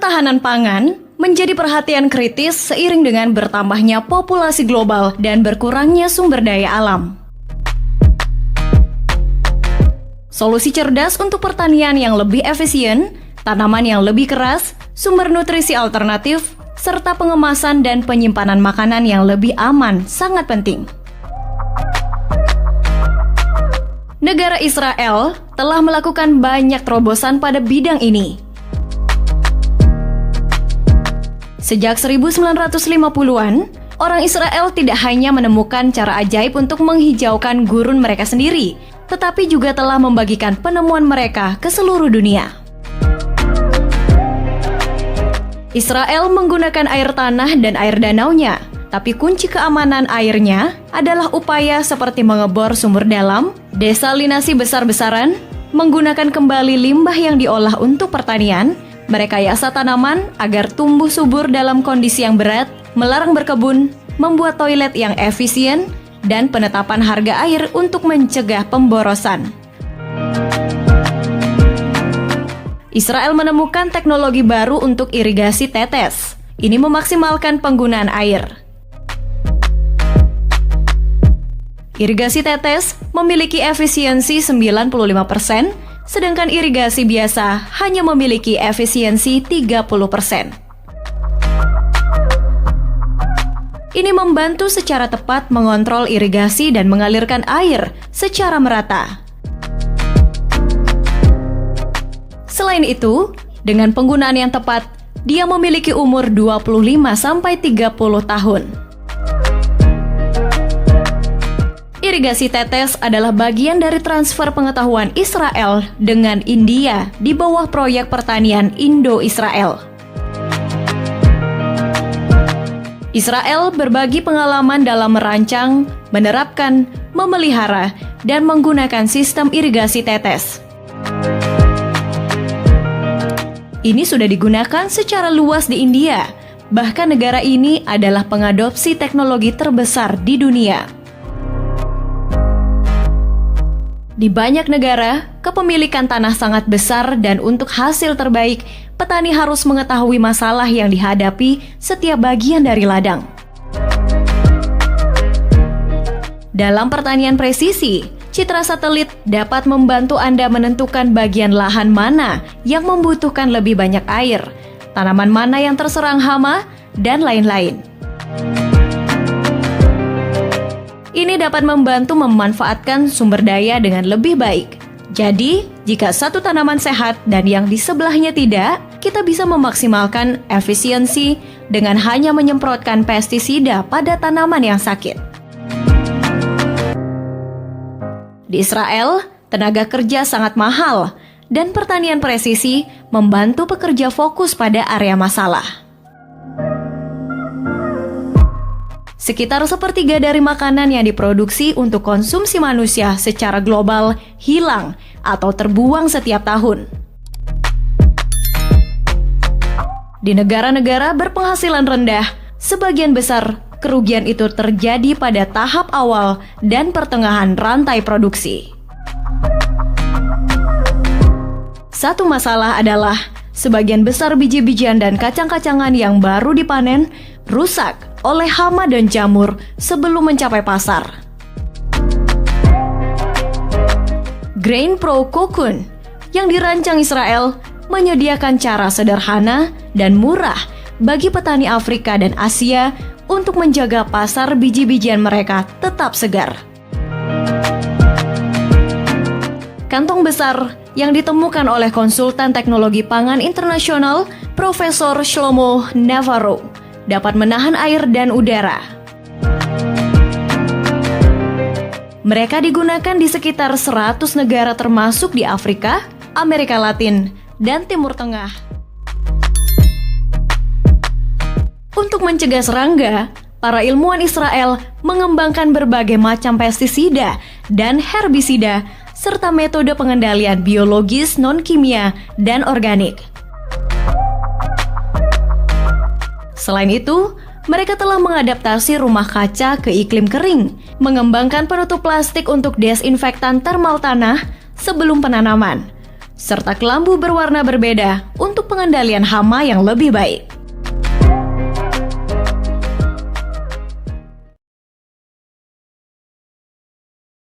Ketahanan pangan menjadi perhatian kritis seiring dengan bertambahnya populasi global dan berkurangnya sumber daya alam. Solusi cerdas untuk pertanian yang lebih efisien, tanaman yang lebih keras, sumber nutrisi alternatif, serta pengemasan dan penyimpanan makanan yang lebih aman sangat penting. Negara Israel telah melakukan banyak terobosan pada bidang ini. Sejak 1950-an, orang Israel tidak hanya menemukan cara ajaib untuk menghijaukan gurun mereka sendiri, tetapi juga telah membagikan penemuan mereka ke seluruh dunia. Israel menggunakan air tanah dan air danaunya, tapi kunci keamanan airnya adalah upaya seperti mengebor sumur dalam, desalinasi besar-besaran, menggunakan kembali limbah yang diolah untuk pertanian, merekayasa tanaman agar tumbuh subur dalam kondisi yang berat, melarang berkebun, membuat toilet yang efisien, dan penetapan harga air untuk mencegah pemborosan. Israel menemukan teknologi baru untuk irigasi tetes. Ini memaksimalkan penggunaan air. Irigasi tetes memiliki efisiensi 95%, sedangkan irigasi biasa hanya memiliki efisiensi 30%. Ini membantu secara tepat mengontrol irigasi dan mengalirkan air secara merata. Selain itu, dengan penggunaan yang tepat, dia memiliki umur 25-30 tahun. Irigasi tetes adalah bagian dari transfer pengetahuan Israel dengan India di bawah proyek pertanian Indo-Israel. Israel berbagi pengalaman dalam merancang, menerapkan, memelihara, dan menggunakan sistem irigasi tetes. Ini sudah digunakan secara luas di India, bahkan negara ini adalah pengadopsi teknologi terbesar di dunia. Di banyak negara, kepemilikan tanah sangat besar dan untuk hasil terbaik, petani harus mengetahui masalah yang dihadapi setiap bagian dari ladang. Dalam pertanian presisi, citra satelit dapat membantu Anda menentukan bagian lahan mana yang membutuhkan lebih banyak air, tanaman mana yang terserang hama, dan lain-lain. Ini dapat membantu memanfaatkan sumber daya dengan lebih baik. Jadi, jika satu tanaman sehat dan yang di sebelahnya tidak, kita bisa memaksimalkan efisiensi dengan hanya menyemprotkan pestisida pada tanaman yang sakit. Di Israel, tenaga kerja sangat mahal, dan pertanian presisi membantu pekerja fokus pada area masalah. Sekitar sepertiga dari makanan yang diproduksi untuk konsumsi manusia secara global hilang atau terbuang setiap tahun. Di negara-negara berpenghasilan rendah, sebagian besar kerugian itu terjadi pada tahap awal dan pertengahan rantai produksi. Satu masalah adalah sebagian besar biji-bijian dan kacang-kacangan yang baru dipanen rusak oleh hama dan jamur sebelum mencapai pasar. Grain Pro Cocoon yang dirancang Israel menyediakan cara sederhana dan murah bagi petani Afrika dan Asia untuk menjaga pasar biji-bijian mereka tetap segar. Kantong besar yang ditemukan oleh konsultan teknologi pangan internasional Profesor Shlomo Navarro dapat menahan air dan udara. Mereka digunakan di sekitar 100 negara termasuk di Afrika, Amerika Latin, dan Timur Tengah. Untuk mencegah serangga, para ilmuwan Israel mengembangkan berbagai macam pestisida dan herbisida serta metode pengendalian biologis non-kimia dan organik. Selain itu, mereka telah mengadaptasi rumah kaca ke iklim kering, mengembangkan penutup plastik untuk desinfektan termal tanah sebelum penanaman, serta kelambu berwarna berbeda untuk pengendalian hama yang lebih baik.